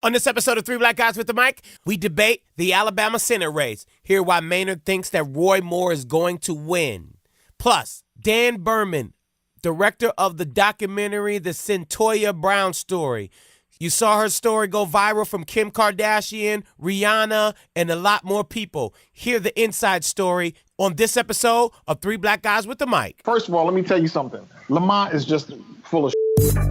On this episode of Three Black Guys with the Mic, we debate the Alabama Senate race, hear why Maynard thinks that Roy Moore is going to win. Plus, Dan Birman, director of the documentary The Cyntoia Brown Story. You saw her story go viral from Kim Kardashian, Rihanna, and a lot more people. Hear the inside story on this episode of Three Black Guys with the Mic. First of all, let me tell you something. Lamont is just full of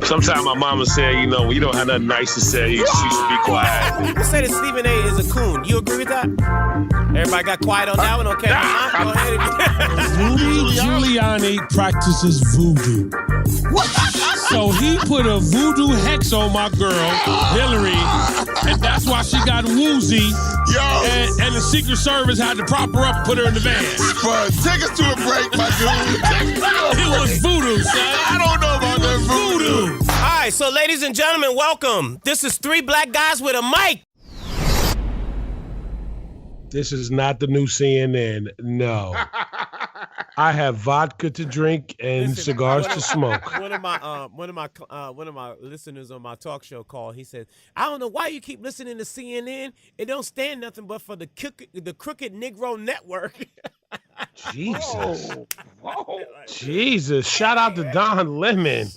Sometimes my mama said, when you don't have nothing nice to say, you should be quiet. People say that Stephen A. is a coon. You agree with that? Everybody got quiet on that one? Okay, go ahead. Rudy Giuliani practices voodoo. What? So he put a voodoo hex on my girl, Hillary, and that's why she got woozy. And the Secret Service had to prop her up and put her in the van. But take us to a break, my dude. It was voodoo, son. I don't know about that voodoo. All right, so ladies and gentlemen, welcome. This is Three Black Guys with a Mic. This is not the new CNN. No. I have vodka to drink and cigars to smoke. One of my listeners on my talk show called. He said, "I don't know why you keep listening to CNN. It don't stand nothing but for the crooked Negro network." Jesus. Whoa. Jesus. Shout out to Don Lemon.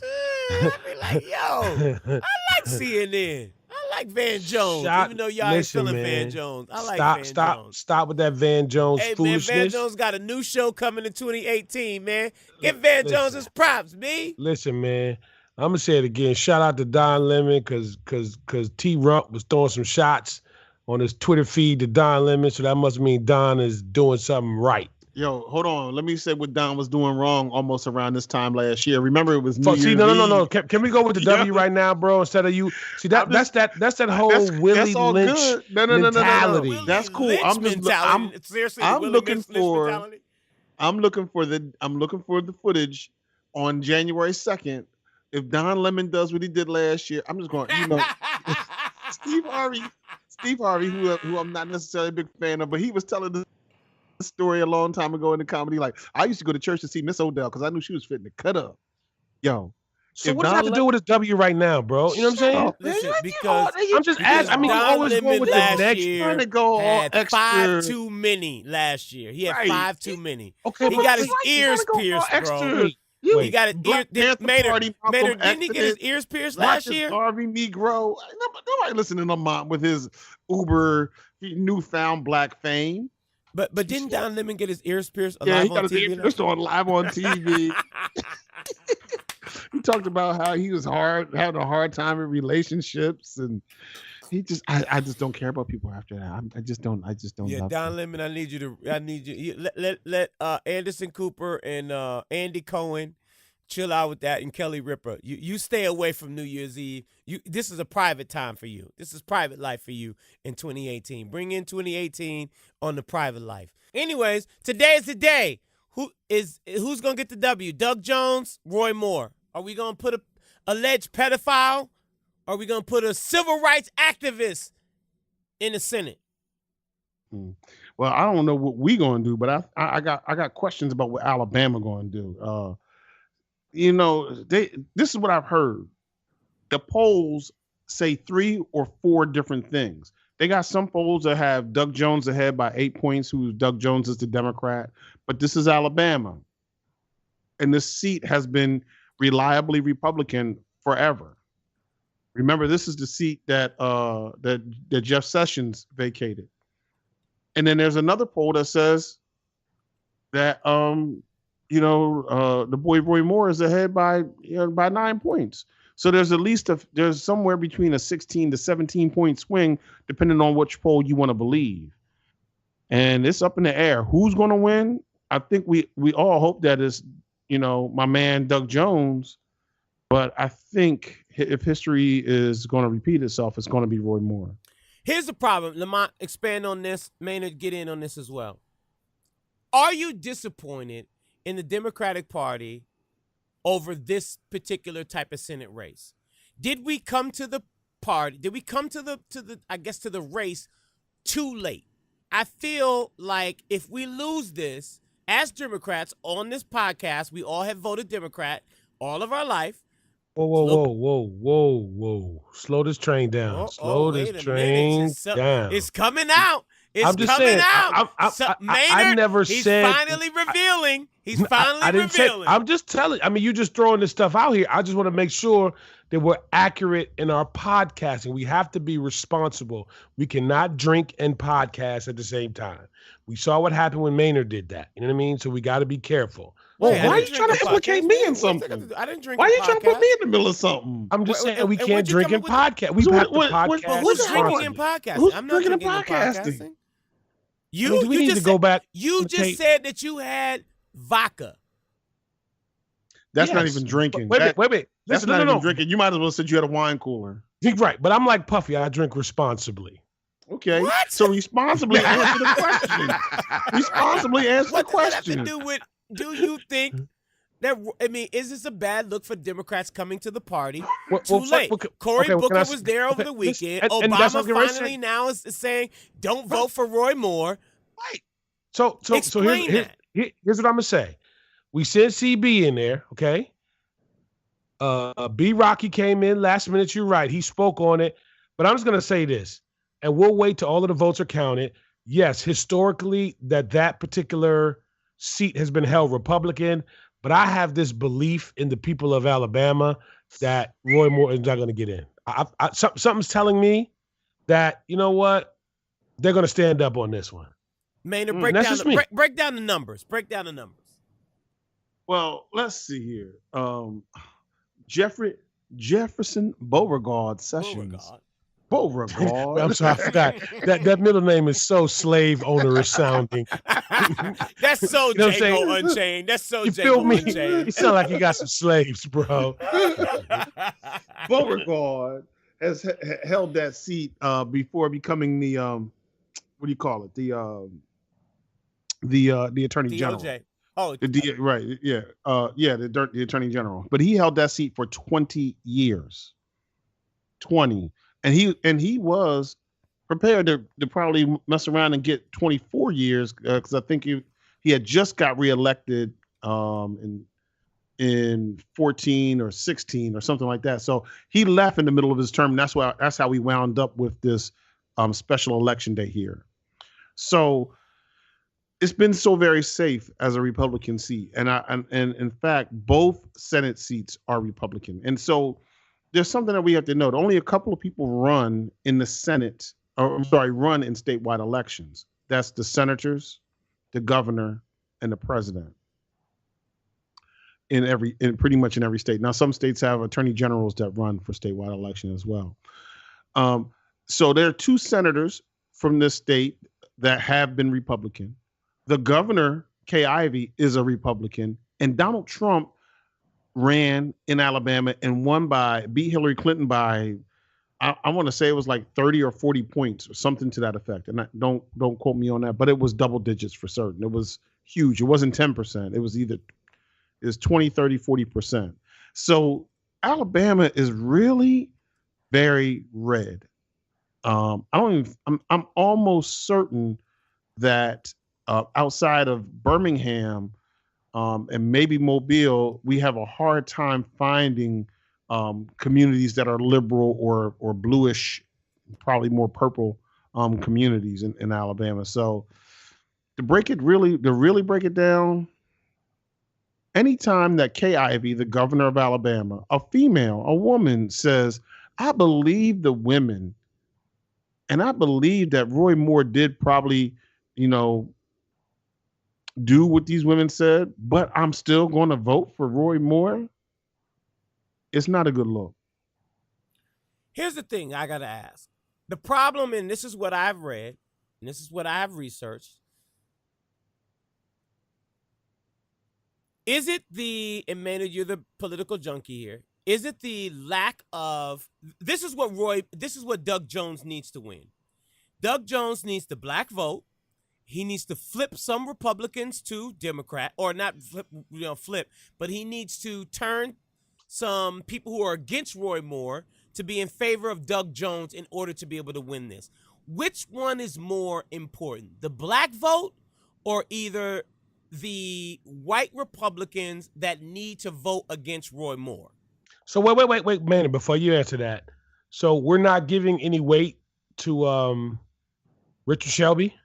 I be like, yo, I like CNN. I like Van Jones, even though y'all ain't feeling Van Jones. I like Van Jones. Stop with that Van Jones foolishness. Man, Van Jones got a new show coming in 2018, man. Give Van Jones his props, B. Listen, man. I'm going to say it again. Shout out to Don Lemon because T-Rump was throwing some shots on his Twitter feed to Don Lemon, so that must mean Don is doing something right. Yo, hold on. Let me say what Don was doing wrong almost around this time last year. Remember, it was New Year's No. Can we go with the W right now, bro? Instead of you, see that's that whole Willie Lynch mentality. No. That's cool. I'm looking for the footage on January 2nd. If Don Lemon does what he did last year, I'm just going. Steve Harvey, who I'm not necessarily a big fan of, but he was telling the story a long time ago in the comedy. Like, I used to go to church to see Miss Odell because I knew she was fitting to cut up. Yo. So what does that have to do with his W right now, bro? You know what I'm saying? Listen, because I'm just asking. I mean, you always go with the next. Trying to go all extra. 5 too many last year. He had 5 too many. Okay, he got his ears pierced, bro. He got his ears. Maynard, didn't he get his ears pierced last year? Harvey Negro. Nobody listening to Lamont with his uber newfound black fame. But didn't Don Lemon get his ears pierced live on TV? Yeah, he got his ears pierced live on TV. He talked about how he was having a hard time in relationships, and I just don't care about people after that. I just don't. Yeah, love Don them. Lemon, I need you. Let Anderson Cooper and Andy Cohen chill out with that, and Kelly Ripa. You stay away from New Year's Eve. This is a private time for you. This is private life for you in 2018. Bring in 2018 on the private life. Anyways, today is the day. Who's gonna get the W? Doug Jones, Roy Moore. Are we gonna put a alleged pedophile? Or are we gonna put a civil rights activist in the Senate? Well, I don't know what we gonna do, but I got questions about what Alabama gonna do. This is what I've heard. The polls say 3 or 4 different things. They got some polls that have Doug Jones ahead by 8 points, Doug Jones is the Democrat, but this is Alabama. And this seat has been reliably Republican forever. Remember, this is the seat that Jeff Sessions vacated. And then there's another poll that says that the boy Roy Moore is ahead by 9 points. So there's there's somewhere between a 16 to 17 point swing, depending on which poll you want to believe. And it's up in the air. Who's going to win? I think we all hope that is, my man Doug Jones. But I think if history is going to repeat itself, it's going to be Roy Moore. Here's the problem. Lamont, expand on this. Maynard, get in on this as well. Are you disappointed in the Democratic Party over this particular type of Senate race? Did we come to the party? Did we come to the race too late? I feel like if we lose this as Democrats on this podcast, we all have voted Democrat all of our life. Whoa. Slow this train down. Slow this train down. It's coming out. I'm just saying, I never he's said. Finally revealing. He's finally I didn't revealing. I'm just telling. I mean, you just throwing this stuff out here. I just want to make sure that we're accurate in our podcasting. We have to be responsible. We cannot drink and podcast at the same time. We saw what happened when Maynard did that. You know what I mean? So we got to be careful. Well, why are you trying to implicate me in something? I didn't drink. Why are you trying to put me in the middle of something? I'm just saying we can't drink and podcast. We have to podcast. Who's drinking and podcasting? I'm not drinking and podcasting. You need to go back. You just said that you had vodka. That's not even drinking. Wait a minute. That's not even drinking. You might as well said you had a wine cooler. Right, but I'm like Puffy. I drink responsibly. Okay. What? So responsibly answer the question. Responsibly answer the question. What does that have to do with? Do you think that? I mean, is this a bad look for Democrats coming to the party too late? Cory Booker was there over the weekend. Obama finally now is saying, "Don't vote for Roy Moore." Right. So here's what I'm gonna say. We sent CB in there, okay? B Rocky came in last minute. You're right. He spoke on it, but I'm just gonna say this, and we'll wait till all of the votes are counted. Yes, historically, that particular seat has been held Republican, but I have this belief in the people of Alabama that Roy Moore is not going to get in. Something's telling me that, you know what, they're going to stand up on this one. Maynard, break down the numbers. Break down the numbers. Well, let's see here. Jefferson Beauregard Sessions. Beauregard. I'm sorry, I forgot. That middle name is so slave onerous sounding. That's so Django Unchained. That's so Django Unchained. You sound like you got some slaves, bro. Beauregard has held that seat before becoming the what do you call it? The Attorney General. Oh, the Attorney General. But he held that seat for 20 years. 20. And he was prepared to probably mess around and get 24 years because I think he had just got reelected in 14 or 16 or something like that. So he left in the middle of his term. And that's how we wound up with this special election day here. So it's been so very safe as a Republican seat, and in fact both Senate seats are Republican, and so. There's something that we have to note. Only a couple of people run in the Senate, run in statewide elections. That's the senators, the governor, and the president. In pretty much in every state. Now, some states have attorney generals that run for statewide election as well. So there are two senators from this state that have been Republican. The governor, Kay Ivey, is a Republican, and Donald Trump ran in Alabama and beat Hillary Clinton by, I want to say it was like 30 or 40 points or something to that effect. And don't quote me on that, but it was double digits for certain. It was huge. It wasn't 10%. It was 20, 30, 40%. So Alabama is really very red. I'm almost certain that outside of Birmingham, and maybe Mobile, we have a hard time finding communities that are liberal or bluish, probably more purple communities in Alabama. So to really break it down, anytime that Kay Ivey, the governor of Alabama, a woman says, I believe the women, and I believe that Roy Moore did probably, do what these women said, but I'm still going to vote for Roy Moore. It's not a good look. Here's the thing I got to ask. The problem, and this is what I've read, and this is what I have researched. Is it and Maynard, you're the political junkie here. Is it the lack of, this is what Doug Jones needs to win. Doug Jones needs the black vote. He needs to flip some Republicans to Democrat, or not flip, but he needs to turn some people who are against Roy Moore to be in favor of Doug Jones in order to be able to win this. Which one is more important, the black vote or either the white Republicans that need to vote against Roy Moore? So wait, man, before you answer that. So we're not giving any weight to Richard Shelby?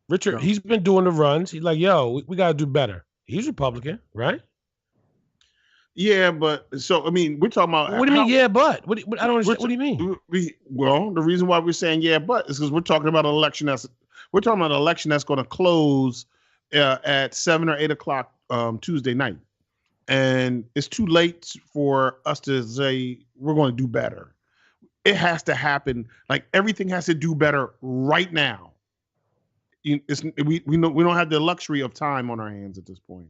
Richard, he's been doing the runs. He's like, yo, we got to do better. He's Republican, right? Yeah, but so I mean, we're talking about. What do you mean? Yeah, but I don't understand. What do you mean? Well, the reason why we're saying yeah, but is because we're talking about an election that's going to close at 7 or 8 o'clock Tuesday night, and it's too late for us to say we're going to do better. It has to happen. Like everything has to do better right now. We don't have the luxury of time on our hands at this point.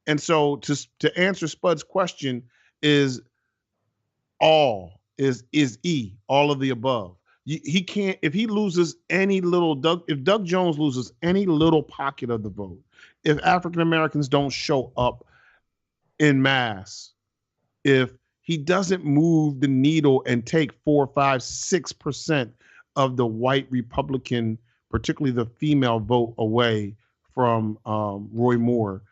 And so to answer Spud's question is all of the above. He can't, if he loses any little if Doug Jones loses any little pocket of the vote, if African Americans don't show up en masse, if he doesn't move the needle and take 4, 5, 6% of the white Republican, particularly the female vote, away from Roy Moore,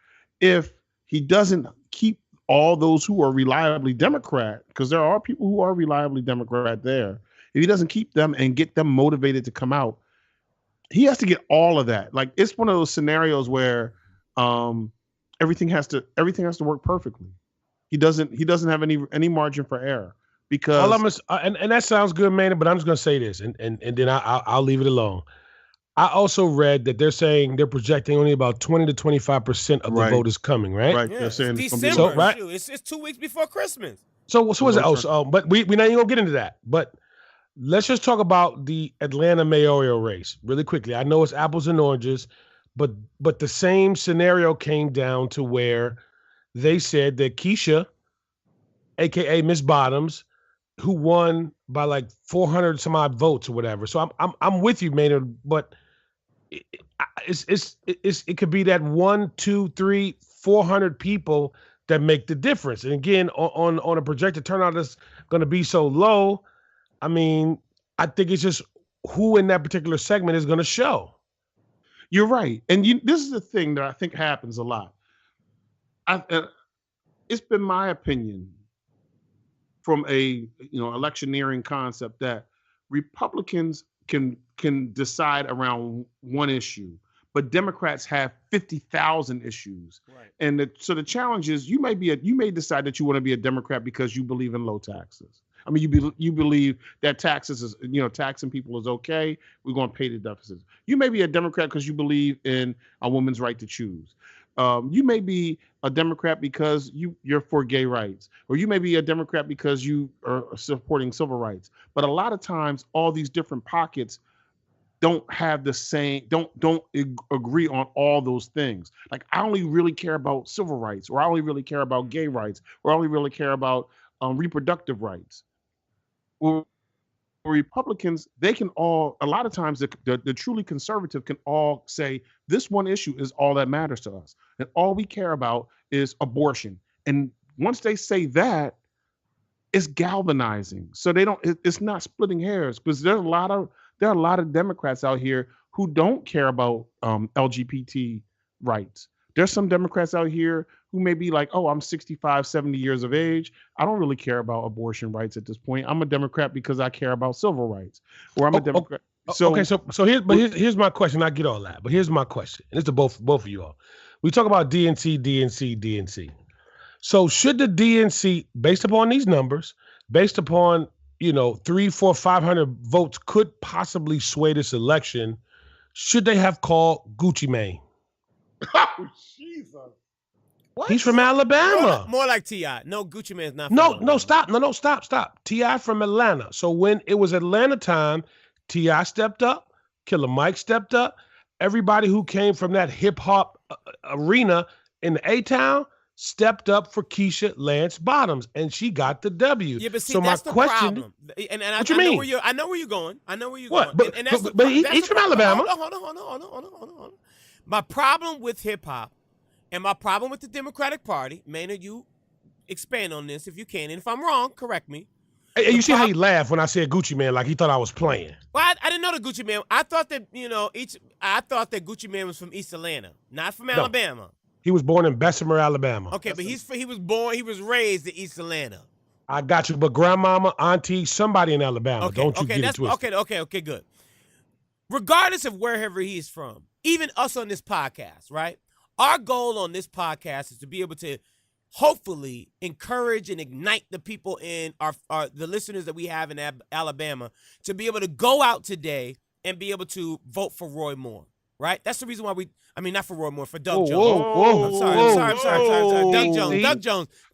if he doesn't keep all those who are reliably Democrat, because there are people who are reliably Democrat there, if he doesn't keep them and get them motivated to come out, he has to get all of that. Like it's one of those scenarios where everything has to work perfectly. He doesn't have any margin for error because and that sounds good, man. But I'm just gonna say this, and then I'll leave it alone. I also read that they're saying they're projecting only about 20 to 25% of the vote is coming, right? Right. Yeah, they're saying it's it's gonna be December. right? It's 2 weeks before Christmas. So what is it? But we're not even gonna get into that. But let's just talk about the Atlanta mayoral race really quickly. I know it's apples and oranges, but the same scenario came down to where they said that Keisha, aka Miss Bottoms, who won by like 400 some odd votes or whatever. So I'm with you, Maynard, but it could be that 1, 2, 3, 400 people that make the difference. And again, on a projected turnout that's going to be so low, I mean, I think it's just who in that particular segment is going to show. You're right, and this is the thing that I think happens a lot. It's been my opinion from a electioneering concept that Republicans can decide around one issue, but Democrats have 50,000 issues. Right. And so the challenge is you may decide that you want to be a Democrat because you believe in low taxes. I mean, you believe that taxes is, taxing people is okay. We're going to pay the deficits. You may be a Democrat because you believe in a woman's right to choose. You may be a Democrat because you're for gay rights, or you may be a Democrat because you are supporting civil rights. But a lot of times, all these different pockets don't have the same, don't agree on all those things. Like I only really care about civil rights, or I only really care about gay rights, or I only really care about reproductive rights. Well, Republicans, they can all, a lot of times the truly conservative can all say this one issue is all that matters to us, and all we care about is abortion. And once they say that, it's galvanizing. So it's not splitting hairs, because there are a lot of Democrats out here who don't care about LGBT rights. There's some Democrats out here who may be like, oh, I'm 65, 70 years of age. I don't really care about abortion rights at this point. I'm a Democrat because I care about civil rights. Or I'm a Democrat. So here's my question. I get all that, but here's my question. And it's to both of you all. We talk about DNC. So should the DNC, based upon these numbers, based upon 300, 400, 500 votes could possibly sway this election, should they have called Gucci Mane? Oh, Jesus. What? He's from Alabama. More like T.I. No, Gucci Mane's not from No, stop. T.I. from Atlanta. So when it was Atlanta time, T.I. stepped up, Killer Mike stepped up. Everybody who came from that hip-hop arena in the A-Town stepped up for Keisha Lance Bottoms, and she got the W. Yeah, but see, so that's my the question, problem. And what you mean? I know where you're going. What? Going. But he's from Alabama. Hold on. My problem with hip-hop and my problem with the Democratic Party, Maynard, you expand on this if you can. And if I'm wrong, correct me. Hey, you see how he laughed when I said Gucci Mane, like he thought I was playing. Well, I didn't know the Gucci Mane. I thought that, I thought that Gucci Mane was from East Atlanta, not from Alabama. He was born in Bessemer, Alabama. Okay, but he was raised in East Atlanta. I got you, but grandmama, auntie, somebody in Alabama. Don't you get it twisted. Okay, good. Regardless of wherever he's from, even us on this podcast, right? Our goal on this podcast is to be able to hopefully encourage and ignite the people in the listeners that we have in Alabama to be able to go out today and be able to vote for Roy Moore, right? That's the reason why not for Roy Moore, for Doug Jones. I'm sorry.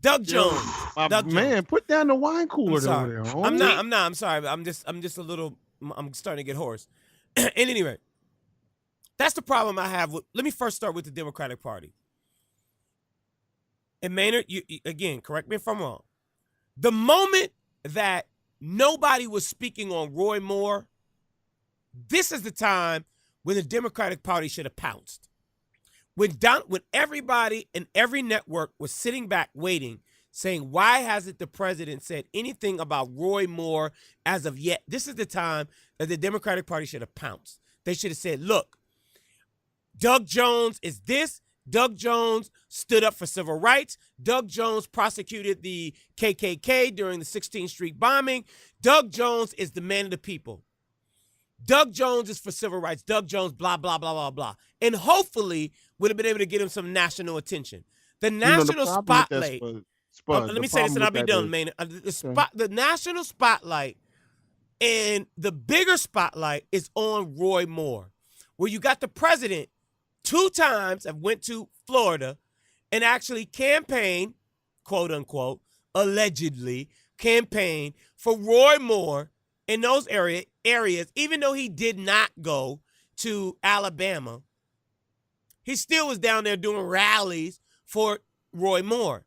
Doug Jones. Man, put down the wine cooler over there. I'm not. I'm sorry. I'm just a little. I'm starting to get hoarse. At any rate, that's the problem I have with. Let me first start with the Democratic Party. And Maynard, you again, correct me if I'm wrong. The moment that nobody was speaking on Roy Moore, this is the time when the Democratic Party should have pounced. When everybody in every network was sitting back waiting, saying, why hasn't the president said anything about Roy Moore as of yet? This is the time that the Democratic Party should have pounced. They should have said, look, Doug Jones is this. Doug Jones stood up for civil rights. Doug Jones prosecuted the KKK during the 16th Street bombing. Doug Jones is the man of the people. Doug Jones is for civil rights. Doug Jones, blah, blah, blah, blah, blah. And hopefully would have been able to get him some national attention. The national spotlight. Let me say this and I'll be done, man. The national spotlight and the bigger spotlight is on Roy Moore, where you got the president 2 times have went to Florida and actually campaigned, quote unquote, allegedly campaigned for Roy Moore in those areas, even though he did not go to Alabama. He still was down there doing rallies for Roy Moore.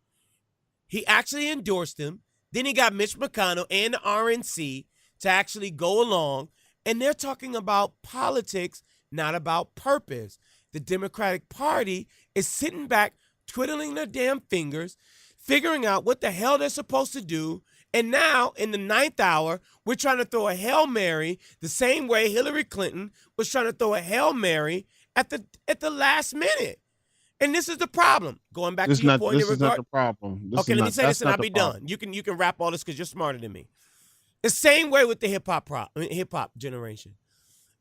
He actually endorsed him. Then he got Mitch McConnell and the RNC to actually go along. And they're talking about politics, not about purpose. The Democratic Party is sitting back, twiddling their damn fingers, figuring out what the hell they're supposed to do. And now, in the 9th hour, we're trying to throw a Hail Mary the same way Hillary Clinton was trying to throw a Hail Mary at the last minute. And this is the problem. Going back to your point. This is not the problem. Okay, let me say this and I'll be done. You can wrap all this because you're smarter than me. The same way with the hip hop generation.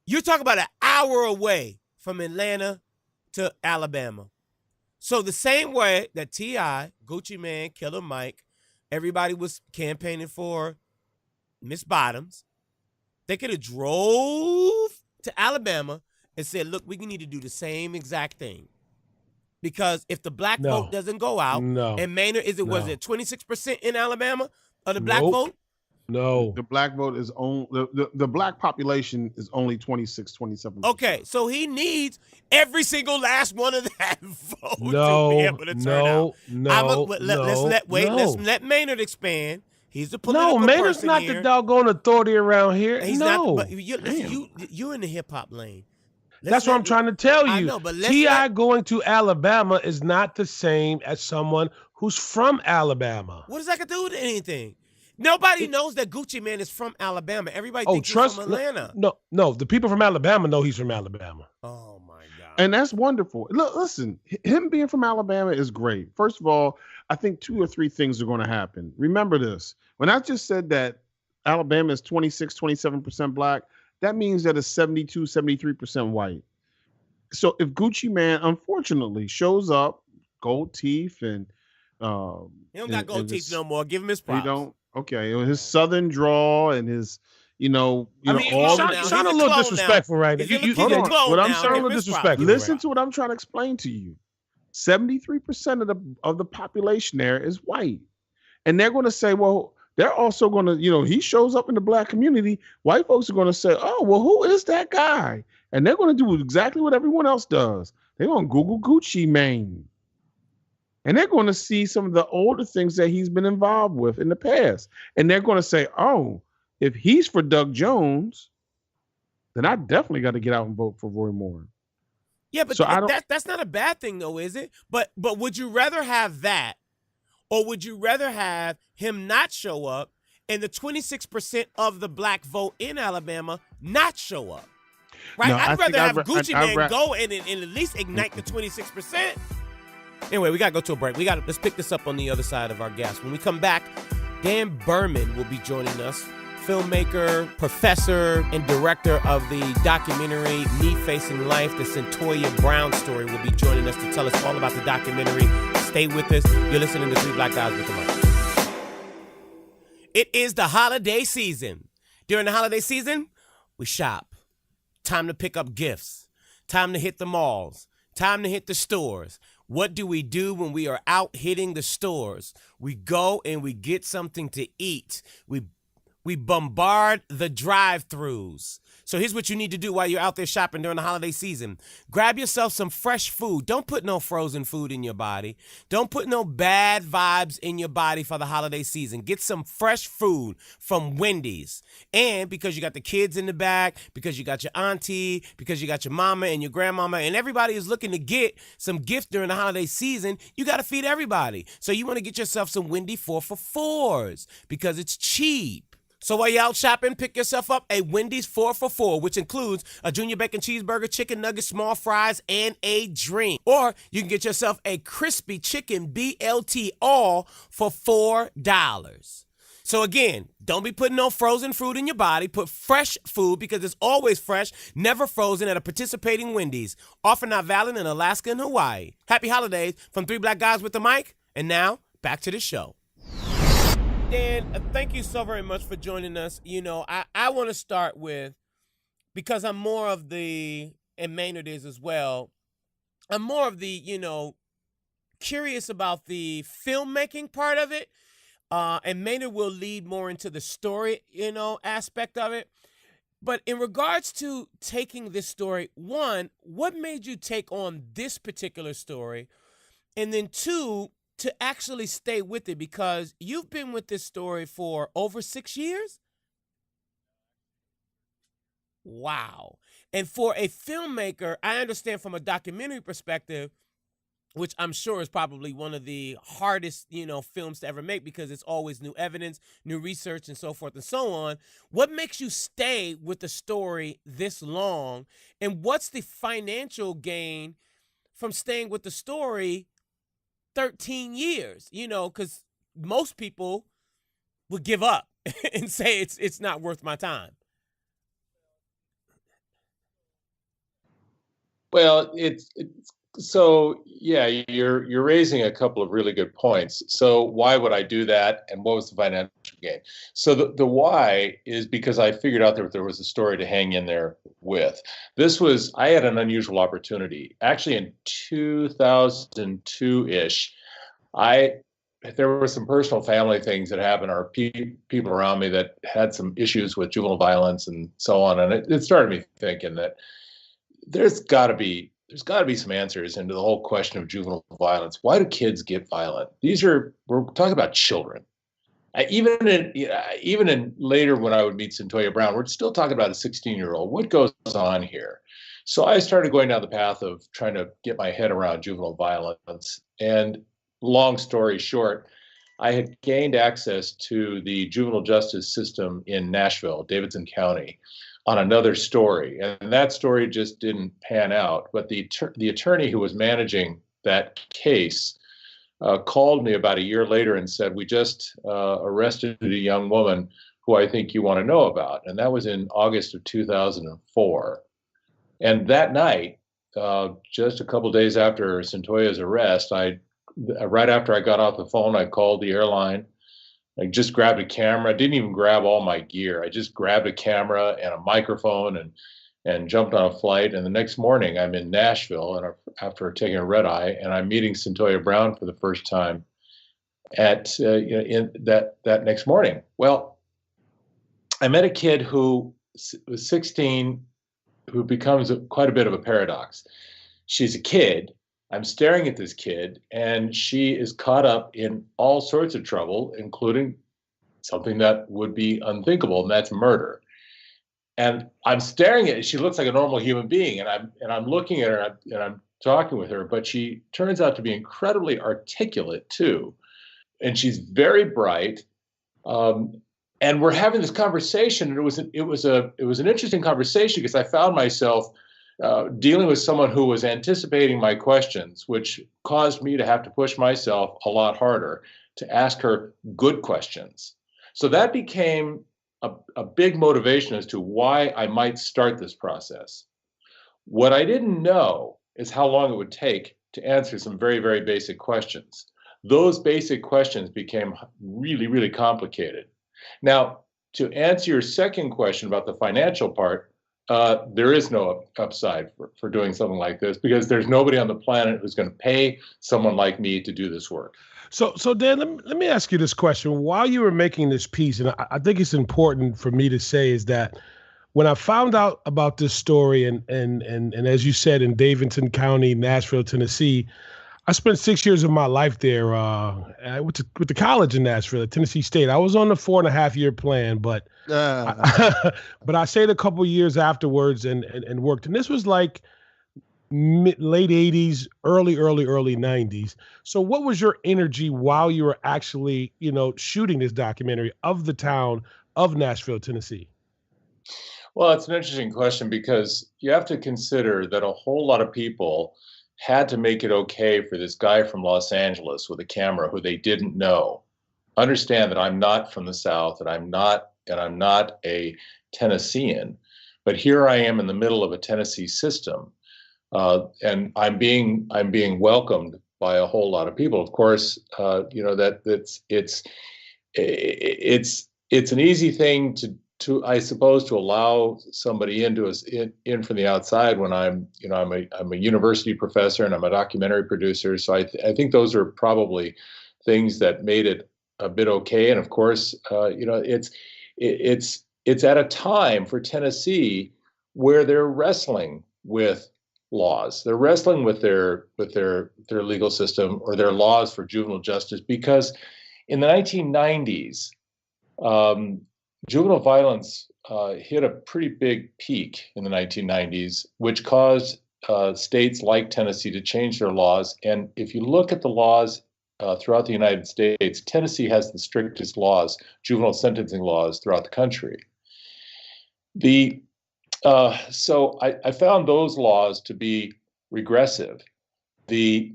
You're talking about an hour away from Atlanta to Alabama. So the same way that T.I., Gucci Mane, Killer Mike, everybody was campaigning for Miss Bottoms, they could have drove to Alabama and said, look, we need to do the same exact thing. Because if the black vote doesn't go out, and Maynard, was it 26% in Alabama of the black vote? No. The black vote is only the black population is only 26, 27%. Okay, so he needs every single last one of that vote to be able to turn out. Let's let Maynard expand. He's the political person. No, Maynard's not the doggone authority around here. He's not. But you're in the hip hop lane. That's what I'm trying to tell you. I know, but T.I. going to Alabama is not the same as someone who's from Alabama. What does that got to do with anything? Nobody knows that Gucci Mane is from Alabama. Everybody thinks he's from Atlanta. No, the people from Alabama know he's from Alabama. Oh, my God. And that's wonderful. Look, listen, him being from Alabama is great. First of all, I think 2 or 3 things are going to happen. Remember this. When I just said that Alabama is 26, 27% black, that means that it's 72, 73% white. So if Gucci Mane, unfortunately, shows up, gold teeth, and he don't got gold teeth no more. Give him his props. He don't. Okay, his southern draw and his, all. You sound a little disrespectful right now. Hold on. What I'm sounding a little disrespectful. Listen to what I'm trying to explain to you. 73% of the population there is white, and they're going to say, well. They're also going to, he shows up in the black community. White folks are going to say, oh, well, who is that guy? And they're going to do exactly what everyone else does. They're going to Google Gucci Mane. And they're going to see some of the older things that he's been involved with in the past. And they're going to say, oh, if he's for Doug Jones, then I definitely got to get out and vote for Roy Moore. Yeah, but that's not a bad thing, though, is it? But would you rather have that? Or would you rather have him not show up and the 26% of the black vote in Alabama not show up? Right? No, I'd rather have Gucci Mane go and at least ignite the 26%. Anyway, we got to go to a break. Let's pick this up on the other side of our guest. When we come back, Dan Birman will be joining us, filmmaker, professor, and director of the documentary Me Facing Life, the Cyntoia Brown story, will be joining us to tell us all about the documentary. Stay with us. You're listening to Three Black Guys with the Mic. It is the holiday season. During the holiday season, we shop. Time to pick up gifts. Time to hit the malls. Time to hit the stores. What do we do when we are out hitting the stores? We go and we get something to eat. We bombard the drive-thrus. So here's what you need to do while you're out there shopping during the holiday season. Grab yourself some fresh food. Don't put no frozen food in your body. Don't put no bad vibes in your body for the holiday season. Get some fresh food from Wendy's. And because you got the kids in the back, because you got your auntie, because you got your mama and your grandmama, and everybody is looking to get some gift during the holiday season, you got to feed everybody. So you want to get yourself some Wendy 4 for 4s because it's cheap. So while you're out shopping, pick yourself up a Wendy's 4 for 4, which includes a junior bacon cheeseburger, chicken nuggets, small fries, and a drink. Or you can get yourself a crispy chicken BLT all for $4. So again, don't be putting no frozen food in your body. Put fresh food because it's always fresh, never frozen at a participating Wendy's. Offer not valid in Alaska and Hawaii. Happy holidays from Three Black Guys with the Mic. And now, back to the show. Dan, thank you so very much for joining us. You know, I want to start with, because I'm more of the, and Maynard is as well, I'm more of the, curious about the filmmaking part of it. And Maynard will lead more into the story, aspect of it. But in regards to taking this story, one, what made you take on this particular story? And then two, to actually stay with it, because you've been with this story for over 6 years? Wow. And for a filmmaker, I understand from a documentary perspective, which I'm sure is probably one of the hardest, films to ever make because it's always new evidence, new research, and so forth and so on. What makes you stay with the story this long? And what's the financial gain from staying with the story 13 years, because most people would give up and say it's not worth my time. Well, so yeah, you're raising a couple of really good points. So why would I do that, and what was the financial gain? So the why is because I figured out that there was a story to hang in there with. I had an unusual opportunity. Actually, in 2002-ish, there were some personal family things that happened, or people around me that had some issues with juvenile violence and so on, and it started me thinking that there's got to be some answers into the whole question of juvenile violence. Why do kids get violent? We're talking about children. Even in later when I would meet Cyntoia Brown, we're still talking about a 16-year-old. What goes on here? So I started going down the path of trying to get my head around juvenile violence. And long story short, I had gained access to the juvenile justice system in Nashville, Davidson County, on another story. And that story just didn't pan out. But the attorney who was managing that case called me about a year later and said, "We just arrested a young woman who I think you want to know about." And that was in August of 2004. And that night, just a couple days after Cyntoia's arrest, right after I got off the phone, I called the airline. I just grabbed a camera. I didn't even grab all my gear. I just grabbed a camera and a microphone and jumped on a flight. And the next morning, I'm in Nashville, and after taking a red eye, and I'm meeting Cyntoia Brown for the first time in that next morning. Well, I met a kid who was 16, who becomes quite a bit of a paradox. She's a kid. I'm staring at this kid, and she is caught up in all sorts of trouble, including something that would be unthinkable, and that's murder. And I'm staring at her. She looks like a normal human being, and I'm looking at her, and I'm talking with her, but she turns out to be incredibly articulate too, and she's very bright. And we're having this conversation, and it was an interesting conversation because I found myself dealing with someone who was anticipating my questions, which caused me to have to push myself a lot harder to ask her good questions. So that became a big motivation as to why I might start this process. What I didn't know is how long it would take to answer some very, very basic questions. Those basic questions became really, really complicated. Now, to answer your second question about the financial part, there is no upside for doing something like this because there's nobody on the planet who's going to pay someone like me to do this work. So Dan, let me ask you this question. While you were making this piece, and I think it's important for me to say is that when I found out about this story, and as you said, in Davidson County, Nashville, Tennessee, I spent 6 years of my life there. I went to the college in Nashville at Tennessee State. I was on the 4.5-year plan, but but I stayed a couple of years afterwards and worked. And this was like late 80s, early 90s. So what was your energy while you were actually, shooting this documentary of the town of Nashville, Tennessee? Well, it's an interesting question because you have to consider that a whole lot of people had to make it okay for this guy from Los Angeles with a camera who they didn't know. Understand that I'm not from the South, and I'm not a Tennessean, but here I am in the middle of a Tennessee system. And I'm being welcomed by a whole lot of people. Of course, it's an easy thing to I suppose to allow somebody in from the outside when I'm a university professor and I'm a documentary producer. So I think those are probably things that made it a bit okay. And of course, it's at a time for Tennessee where they're wrestling with laws. They're wrestling with their legal system or their laws for juvenile justice because in the 1990s, juvenile violence hit a pretty big peak in the 1990s, which caused states like Tennessee to change their laws. And if you look at the laws throughout the United States, Tennessee has the strictest laws, juvenile sentencing laws throughout the country. So I found those laws to be regressive. The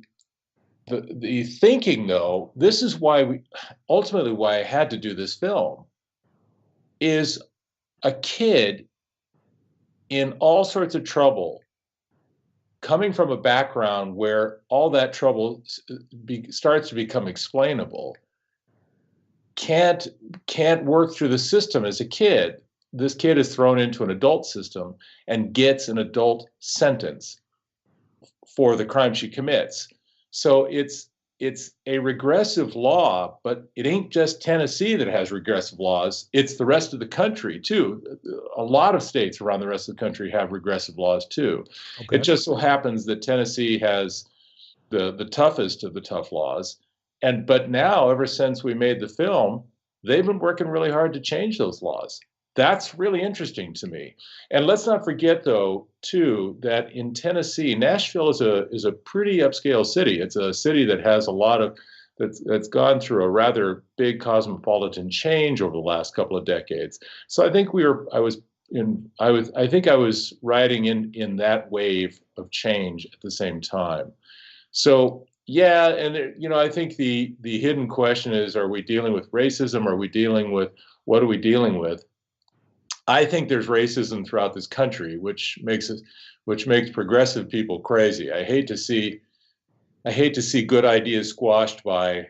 thinking, though, this is why I had to do this film, is a kid in all sorts of trouble, coming from a background where all that trouble starts to become explainable, can't work through the system as a kid. This kid is thrown into an adult system and gets an adult sentence for the crime she commits. So it's a regressive law, but it ain't just Tennessee that has regressive laws. It's the rest of the country too. A lot of states around the rest of the country have regressive laws too. Okay. It just so happens that Tennessee has the toughest of the tough laws. But now, ever since we made the film, they've been working really hard to change those laws. That's really interesting to me. And let's not forget, though, too, that in Tennessee, Nashville is a pretty upscale city. It's a city that has a lot of that's gone through a rather big cosmopolitan change over the last couple of decades. So I think I was riding in that wave of change at the same time. So yeah, and I think the hidden question is: are we dealing with racism? What are we dealing with? I think there's racism throughout this country, which makes progressive people crazy. I hate to see good ideas squashed by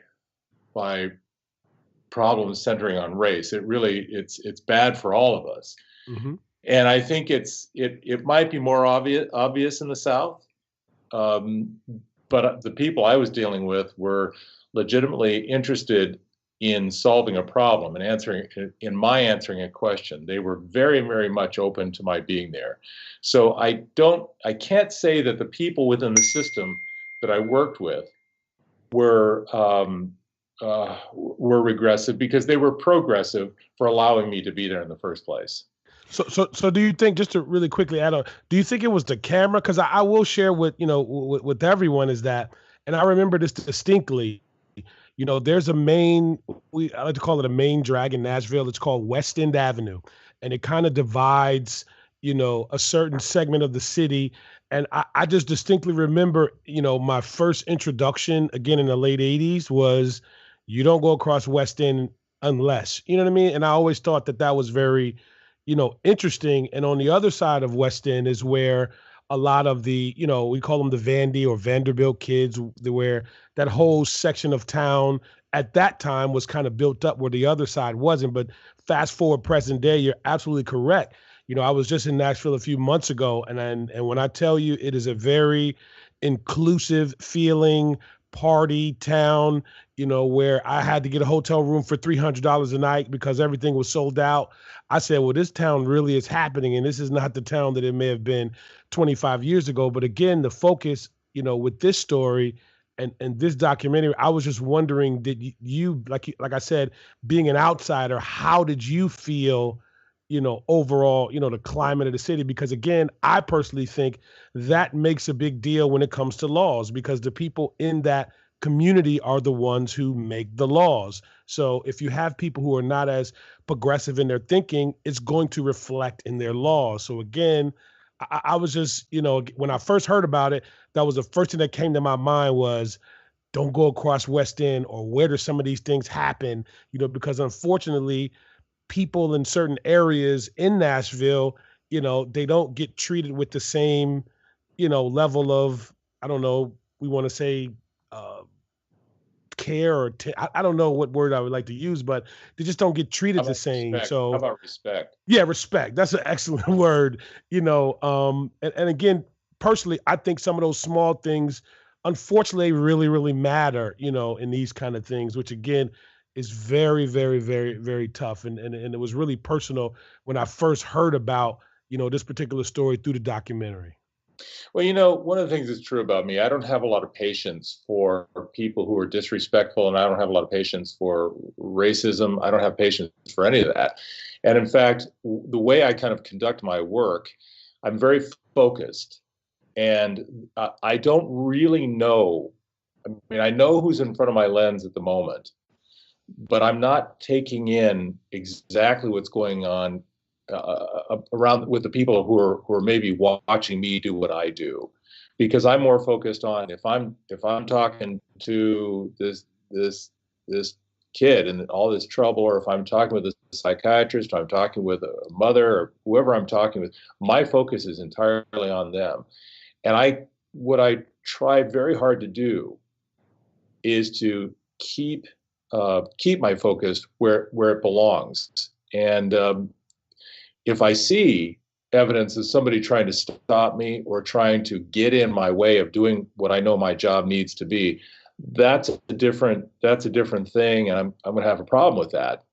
problems centering on race. It's bad for all of us. Mm-hmm. And I think it might be more obvious in the South, but the people I was dealing with were legitimately interested in solving a problem and answering a question. They were very, very much open to my being there. So I can't say that the people within the system that I worked with were regressive, because they were progressive for allowing me to be there in the first place. So do you think, just to really quickly add on, do you think it was the camera? Because I will share with everyone is that, and I remember this distinctly. There's I like to call it a main drag in Nashville. It's called West End Avenue, and it kind of divides, a certain segment of the city. And I just distinctly remember, my first introduction, again, in the late 80s was you don't go across West End unless, you know what I mean? And I always thought that was very, interesting. And on the other side of West End is where a lot of the, we call them the Vandy or Vanderbilt kids, where that whole section of town at that time was kind of built up where the other side wasn't. But fast forward present day, you're absolutely correct. I was just in Nashville a few months ago, and when I tell you it is a very inclusive feeling party town, where I had to get a hotel room for $300 a night because everything was sold out. I said, well, this town really is happening, and this is not the town that it may have been 25 years ago. But again, the focus, with this story and this documentary, I was just wondering, did you, like I said, being an outsider, how did you feel, overall, the climate of the city? Because again, I personally think that makes a big deal when it comes to laws, because the people in that community are the ones who make the laws. So if you have people who are not as progressive in their thinking, it's going to reflect in their laws. So again, I was just, when I first heard about it, that was the first thing that came to my mind was, don't go across West End, or where do some of these things happen? Because unfortunately, people in certain areas in Nashville, they don't get treated with the same, level of, I don't know, we want to say care or I don't know what word I would like to use, but they just don't get treated the same. Respect? So how about respect? Yeah, respect. That's an excellent word. And again, personally, I think some of those small things, unfortunately, really, really matter, in these kind of things, which again is very, very, very, very tough. And it was really personal when I first heard about, this particular story through the documentary. Well, one of the things that's true about me, I don't have a lot of patience for people who are disrespectful, and I don't have a lot of patience for racism. I don't have patience for any of that. And in fact, the way I kind of conduct my work, I'm very focused, and I don't really know. I mean, I know who's in front of my lens at the moment, but I'm not taking in exactly what's going on around with the people who are maybe watching me do what I do, because I'm more focused on if I'm talking to this kid in all this trouble, or if I'm talking with a psychiatrist, or I'm talking with a mother, or whoever I'm talking with, my focus is entirely on them. And what I try very hard to do is to keep my focus where it belongs. And if I see evidence of somebody trying to stop me or trying to get in my way of doing what I know my job needs to be, that's a different thing, and I'm going to have a problem with that.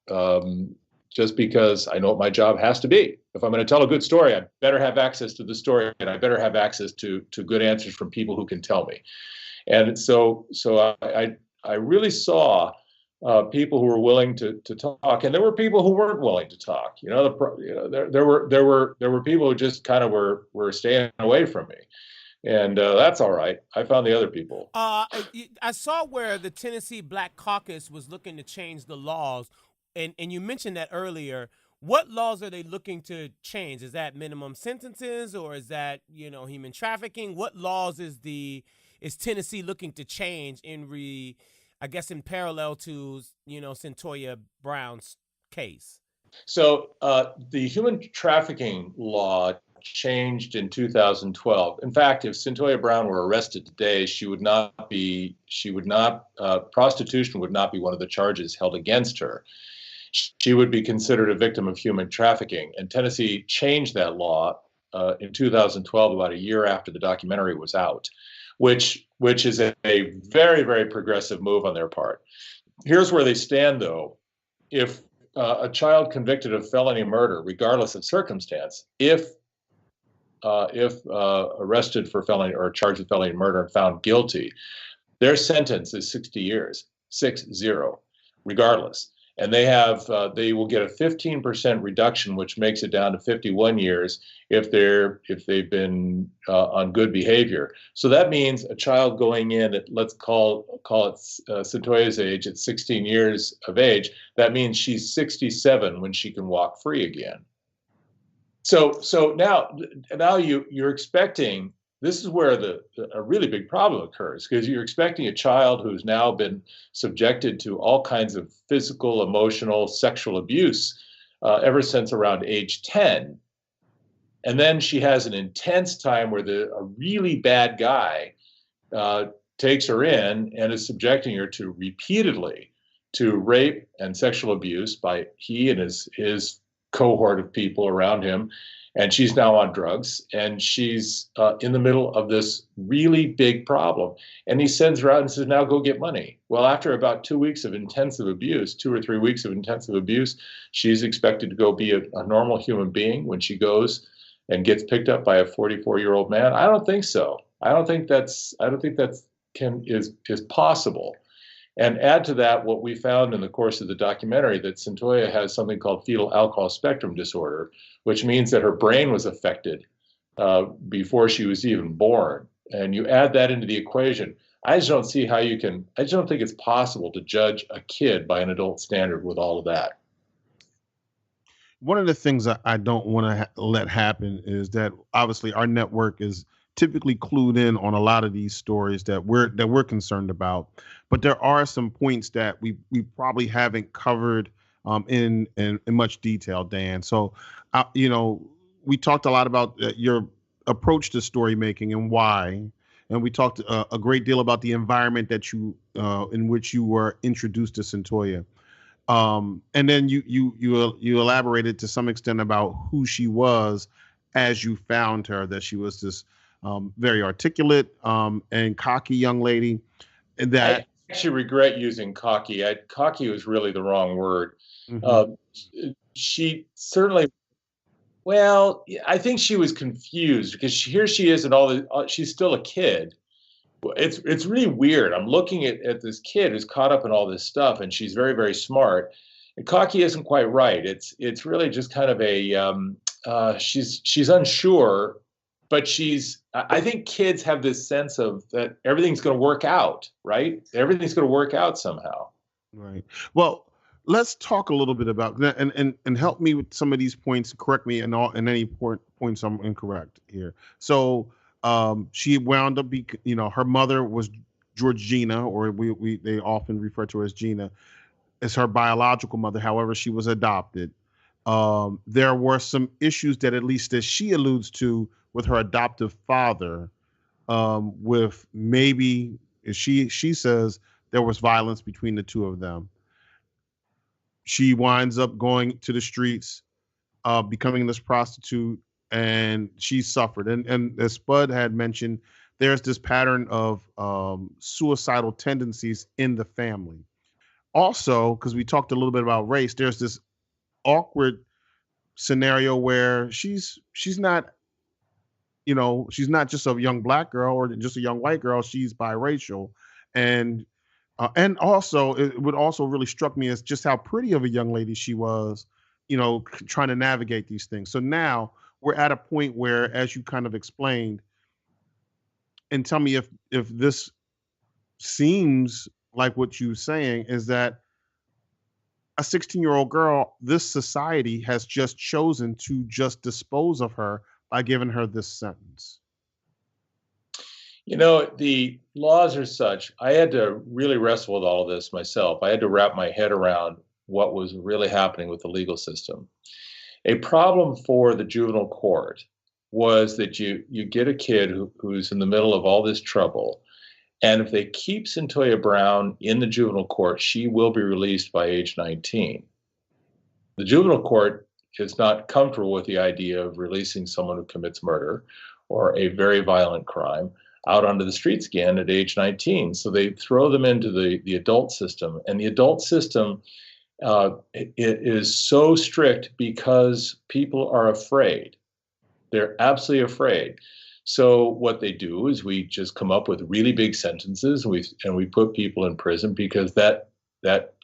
Just because I know what my job has to be. If I'm going to tell a good story, I better have access to the story, and I better have access to good answers from people who can tell me. And so I really saw people who were willing to talk, and there were people who weren't willing to talk. There were people who just kind of were staying away from me, and that's all right. I found the other people. I saw where the Tennessee Black Caucus was looking to change the laws, and you mentioned that earlier. What laws are they looking to change? Is that minimum sentences, or is that human trafficking? What laws is Tennessee looking to change I guess in parallel to, Cyntoia Brown's case? So the human trafficking law changed in 2012. In fact, if Cyntoia Brown were arrested today, prostitution would not be one of the charges held against her. She would be considered a victim of human trafficking. And Tennessee changed that law in 2012, about a year after the documentary was out, which is a very, very progressive move on their part. Here's where they stand, though. If a child convicted of felony murder, regardless of circumstance, if arrested for felony or charged with felony murder and found guilty, their sentence is 60 years, 60, regardless. And they will get a 15% reduction, which makes it down to 51 years if they've been on good behavior. So that means a child going in at, let's call it Cyntoia's age, at 16 years of age. That means she's 67 when she can walk free again. So now you're expecting, this is where a really big problem occurs, because you're expecting a child who's now been subjected to all kinds of physical, emotional, sexual abuse ever since around age 10. And then she has an intense time where a really bad guy takes her in and is subjecting her to repeatedly to rape and sexual abuse by he and his cohort of people around him. And she's now on drugs, and she's in the middle of this really big problem. And he sends her out and says, now go get money. Well, after about 2 weeks of intensive abuse, 2 or 3 weeks of intensive abuse, she's expected to go be a normal human being when she goes and gets picked up by a 44-year-old man. I don't think so. I don't think that's is possible. And add to that what we found in the course of the documentary, that Cyntoia has something called fetal alcohol spectrum disorder, which means that her brain was affected before she was even born. And you add that into the equation, I just don't see how I just don't think it's possible to judge a kid by an adult standard with all of that. One of the things I don't want to let happen is that obviously our network is typically clued in on a lot of these stories that we're concerned about, but there are some points that we probably haven't covered in much detail, Dan. So, we talked a lot about your approach to story making and why, and we talked a great deal about the environment that you in which you were introduced to Cyntoia. And then you elaborated to some extent about who she was as you found her, that she was this very articulate and cocky young lady. And that I actually regret using cocky. Cocky was really the wrong word. Mm-hmm. She certainly, well, I think she was confused because here she is and she's still a kid. It's really weird. I'm looking at this kid who's caught up in all this stuff, and she's very, very smart. And cocky isn't quite right. It's really just kind of a she's unsure, but I think kids have this sense of that everything's going to work out, right? Everything's going to work out somehow. Right. Well, let's talk a little bit about that and help me with some of these points. Correct me in any points I'm incorrect here. So she wound up her mother was Georgina, or they often refer to her as Gina, as her biological mother. However, she was adopted. There were some issues that, at least as she alludes to, with her adoptive father, with maybe she says there was violence between the two of them. She winds up going to the streets, becoming this prostitute, and she suffered. And as Spud had mentioned, there's this pattern of suicidal tendencies in the family. Also, because we talked a little bit about race, there's this awkward scenario where she's not just a young black girl or just a young white girl. She's biracial, and also it would also really struck me as just how pretty of a young lady she was, trying to navigate these things. So now we're at a point where, as you kind of explained, and tell me if this seems like what you're saying, is that a 16-year-old girl, this society has just chosen to just dispose of her by giving her this sentence. The laws are such. I had to really wrestle with all of this myself. I had to wrap my head around what was really happening with the legal system. A problem for the juvenile court was that you get a kid who's in the middle of all this trouble, and if they keep Cyntoia Brown in the juvenile court, she will be released by age 19. The juvenile court is not comfortable with the idea of releasing someone who commits murder or a very violent crime out onto the streets again at age 19. So they throw them into the adult system. And the adult system it is so strict because people are afraid. They're absolutely afraid. So what they do is we just come up with really big sentences, and we put people in prison because that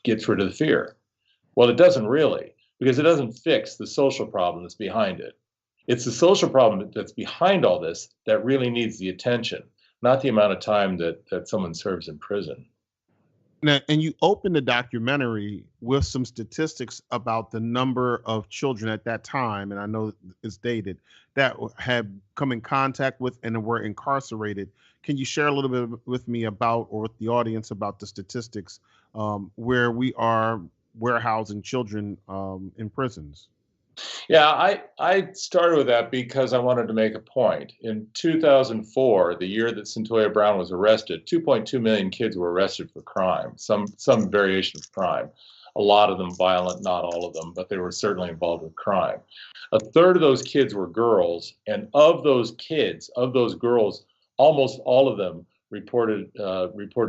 gets rid of the fear. Well, it doesn't really, because it doesn't fix the social problem that's behind it. It's the social problem that's behind all this that really needs the attention, not the amount of time that someone serves in prison. Now, and you open the documentary with some statistics about the number of children at that time, and I know it's dated, that had come in contact with and were incarcerated. Can you share a little bit with me about, or with the audience, about the statistics where we are warehousing children in prisons? Yeah, I started with that because I wanted to make a point. In 2004, the year that Cyntoia Brown was arrested, 2.2 million kids were arrested for crime, some variation of crime. A lot of them violent, not all of them, but they were certainly involved with crime. A third of those kids were girls, and of those kids, of those girls, almost all of them reported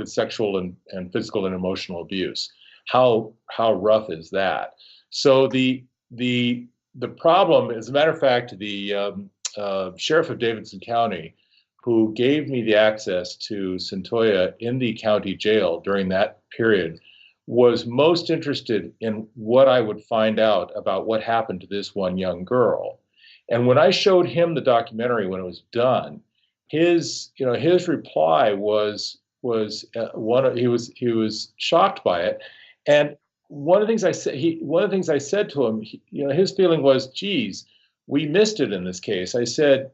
sexual and physical and emotional abuse. How rough is that? So the problem, as a matter of fact, the sheriff of Davidson County, who gave me the access to Cyntoia in the county jail during that period, was most interested in what I would find out about what happened to this one young girl. And when I showed him the documentary when it was done, his reply was he was shocked by it. And one of the things I said to him, his feeling was, geez, we missed it in this case. I said,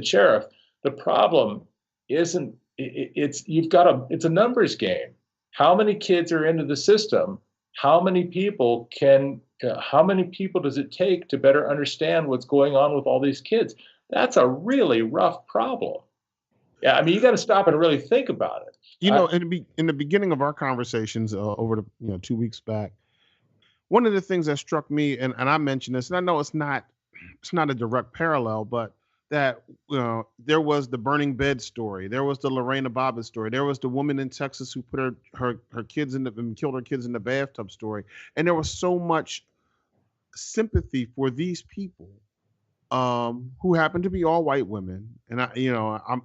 Sheriff, the problem isn't, it's a numbers game. How many kids are into the system? How many people does it take to better understand what's going on with all these kids? That's a really rough problem. Yeah, I mean, you got to stop and really think about it. In the beginning of our conversations over the 2 weeks back, one of the things that struck me, and I mentioned this, and I know it's not a direct parallel, but that there was the burning bed story, there was the Lorena Bobbitt story, there was the woman in Texas who put her kids and killed her kids in the bathtub story, and there was so much sympathy for these people who happen to be all white women, and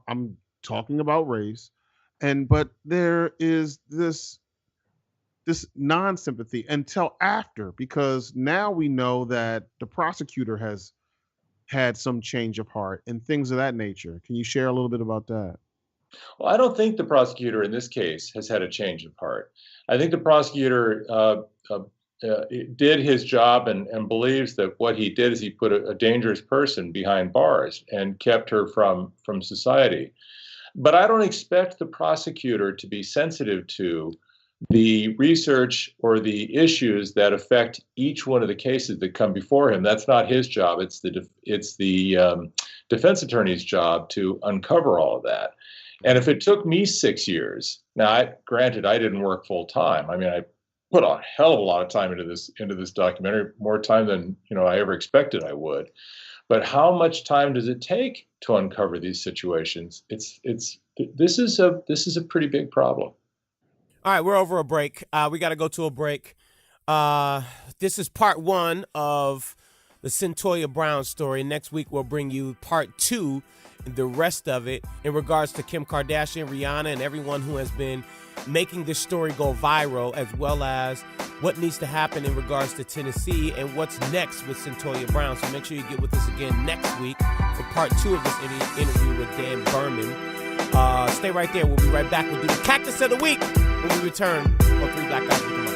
I'm talking about race, but there is this non-sympathy until after, because now we know that the prosecutor has had some change of heart and things of that nature. Can you share a little bit about that? Well, I don't think the prosecutor in this case has had a change of heart. I think the prosecutor did his job and believes that what he did is he put a dangerous person behind bars and kept her from society. But I don't expect the prosecutor to be sensitive to the research or the issues that affect each one of the cases that come before him. That's not his job. It's the defense attorney's job to uncover all of that. And if it took me 6 years, now, granted, I didn't work full time. I mean, I put a hell of a lot of time into this documentary, more time than I ever expected I would. But how much time does it take to uncover these situations? This is a pretty big problem. All right, we're over a break. We got to go to a break. This is part one of the Cyntoia Brown story. Next week, we'll bring you part two and the rest of it in regards to Kim Kardashian, Rihanna, and everyone who has been making this story go viral, as well as what needs to happen in regards to Tennessee and what's next with Cyntoia Brown. So make sure you get with us again next week for part two of this interview with Dan Birman. Stay right there. We'll be right back. We'll do the Cactus of the Week when we return on Three Black Guys with the Mic.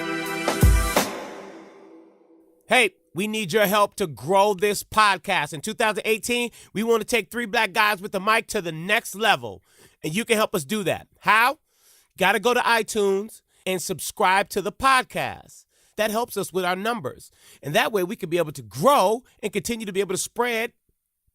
Hey, we need your help to grow this podcast. In 2018, we want to take Three Black Guys with the Mic to the next level, and you can help us do that. How? Got to go to iTunes and subscribe to the podcast. That helps us with our numbers, and that way we can be able to grow and continue to be able to spread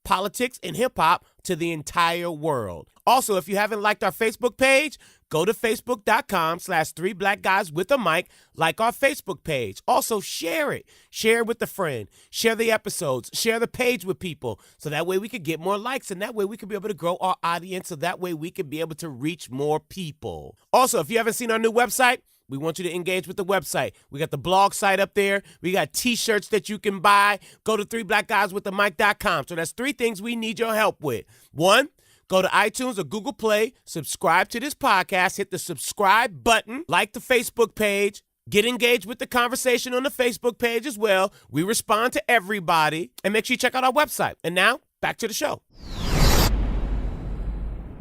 politics and hip-hop to the entire world. Also, if you haven't liked our Facebook page, go to facebook.com/3blackguyswithamic, like our Facebook page. Also, share it. Share it with a friend. Share the episodes. Share the page with people. So that way we could get more likes, and that way we could be able to grow our audience, so that way we could be able to reach more people. Also, if you haven't seen our new website, we want you to engage with the website. We got the blog site up there. We got t-shirts that you can buy. Go to 3blackguyswithamic.com. So that's three things we need your help with. One, go to iTunes or Google Play, subscribe to this podcast, hit the subscribe button, like the Facebook page, get engaged with the conversation on the Facebook page as well. We respond to everybody, and make sure you check out our website. And now, back to the show.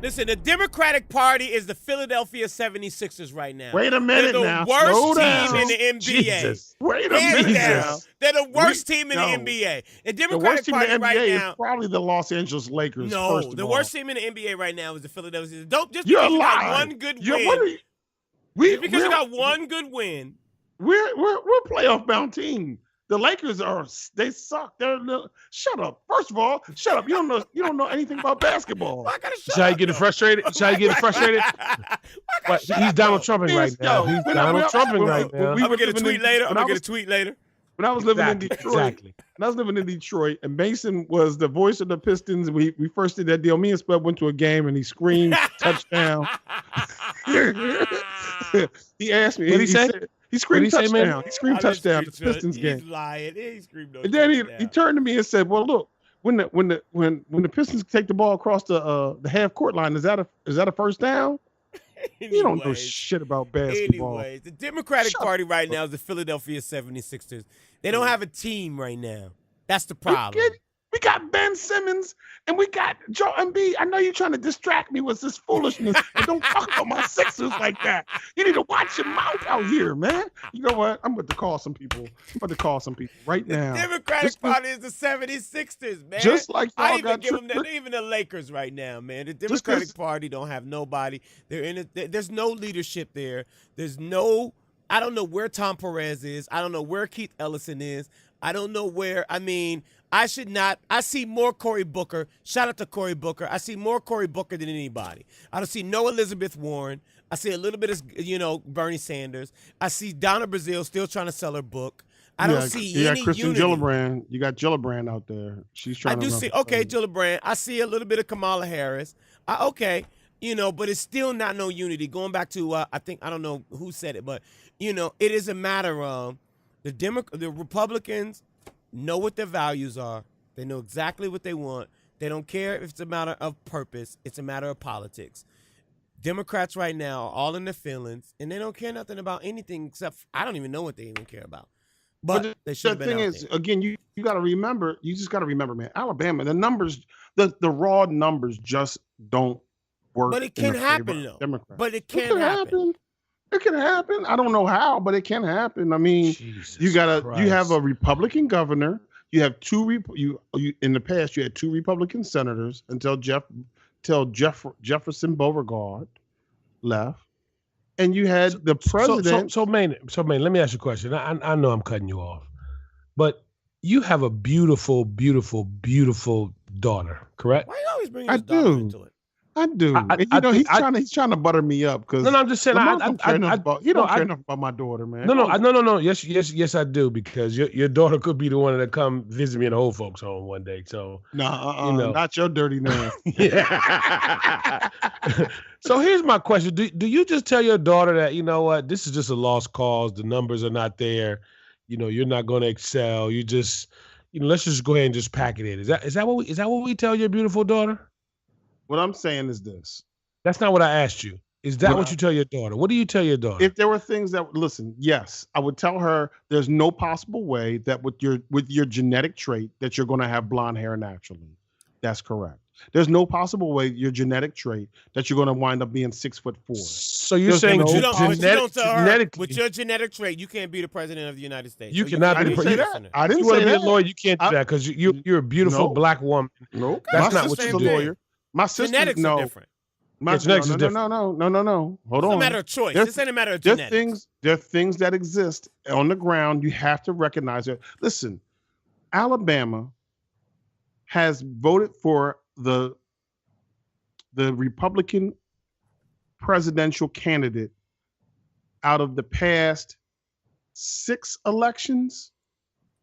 Listen, the Democratic Party is the Philadelphia 76ers right now. Wait a minute They're now. the worst Slow team down. in the NBA. Jesus. Wait a Hands minute down. now. They're the worst team in the NBA. The The Democratic worst team in Party the NBA right now. is probably the Los Angeles Lakers. No, first of the all. worst team in the NBA right now is the Philadelphia. Don't just You're because you got lying. one good You're- win. what are you- we, Just because you we're- got one good win. We're a playoff bound team. The Lakers they suck. Shut up. First of all, shut up. You don't know anything about basketball. Why I gotta shut Should I up, get though? frustrated? Should I get frustrated? Why I gotta But shut he's up, Donald though? Trumping right now. He's Donald Trumping right now. I'm gonna get a tweet later. When I was living in Detroit, Exactly. when I was living in Detroit, and Mason was the voice of the Pistons. We first did that deal. Me and Spud went to a game, and he screamed touchdown. He asked me. What'd he say? Said, he screamed What'd he say, man? touchdown. He screamed touchdown. The Pistons He's game. lying. He screamed no And then he touchdown. turned to me and said, "Well, look, when the Pistons take the ball across the half court line, is that a first down? You don't know Anyways. shit about basketball." Anyways, the Democratic Shut Party up. right now is the Philadelphia 76ers. They don't have a team right now. That's the problem. We got Ben Simmons and we got Joe Embiid. I know you're trying to distract me with this foolishness, but don't talk about my Sixers like that. You need to watch your mouth out here, man. You know what? I'm about to call some people. Right now. The Democratic Party is the 76ers, man. Just like y'all I even got give them tricked. even the Lakers right now, man. The 'cause- Democratic Party don't have nobody. They're in it. There's no leadership there. There's no. I don't know where Tom Perez is. I don't know where Keith Ellison is. I don't know where. I mean, I should not. I see more Cory Booker. Shout out to Cory Booker. I see more Cory Booker than anybody. I don't see no Elizabeth Warren. I see a little bit of, Bernie Sanders. I see Donna Brazile still trying to sell her book. I don't see any Kristen unity. Gillibrand. You got Gillibrand out there. She's I trying to do run see. for Okay, president. Gillibrand. I see a little bit of Kamala Harris. Okay, but it's still not no unity. Going back to I don't know who said it, but it is a matter of the Republicans know what their values are. They know exactly what they want. They don't care if it's a matter of purpose. It's a matter of politics. Democrats right now are all in their feelings, and they don't care nothing about anything except I don't even know what they even care about. But they should have the been thing out is, there. again, you got to remember. You just got to remember, man. Alabama, the numbers, the raw numbers just don't work. But it in can the favor happen, of though. Democrats. But it It can can happen. happen. It can happen. I don't know how, but it can happen. I mean, Jesus you have Christ. a Republican governor. You have you in the past you had two Republican senators until Jefferson Beauregard left, and you had the president. So, man, let me ask you a question. I know I'm cutting you off, but you have a beautiful, beautiful, beautiful daughter, correct? Why you always bring I his daughter do. into it? I do. And he's trying to butter me up because No, I'm just saying. Lamar don't care enough about my daughter, man. No. Yes, I do, because your daughter could be the one that come visit me in the old folks' home one day. So not your dirty man. yeah. So here's my question: Do you just tell your daughter that this is just a lost cause? The numbers are not there. You're not going to excel. You just let's just go ahead and just pack it in. Is that what we tell your beautiful daughter? What I'm saying is this. That's not what I asked you. Is that what you tell your daughter? What do you tell your daughter? If there were things that listen, yes, I would tell her there's no possible way that with your genetic trait that you're going to have blonde hair naturally. That's correct. There's no possible way your genetic trait that you're going to wind up being 6'4". So you're There's saying no- But you don't tell her genetically, with your genetic trait, you can't be the president of the United States. You Or cannot I be didn't the say president. that. I didn't you want say to be a that. lawyer, you can't do that because you're a beautiful No. black woman. No, That's my not what sister's you a do. lawyer. My sister, genetics no. are different. My, Genetics no, is no, different. no. Hold It's on. a matter of choice. There's- This ain't a matter of There are genetics. things that exist on the ground. You have to recognize it. Listen, Alabama has voted for the Republican presidential candidate out of the past 6 elections,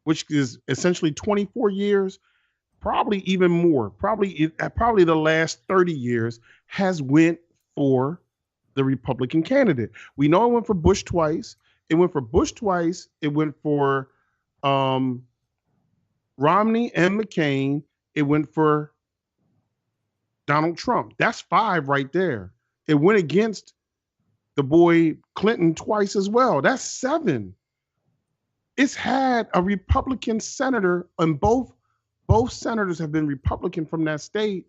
which is essentially 24 years, probably even more, probably the last 30 years, has went for the Republican candidate. We know it went for Bush twice. It went for Romney and McCain. It went for Donald Trump. That's 5 right there. It went against the boy Clinton twice as well. That's 7. It's had a Republican senator, and both senators have been Republican from that state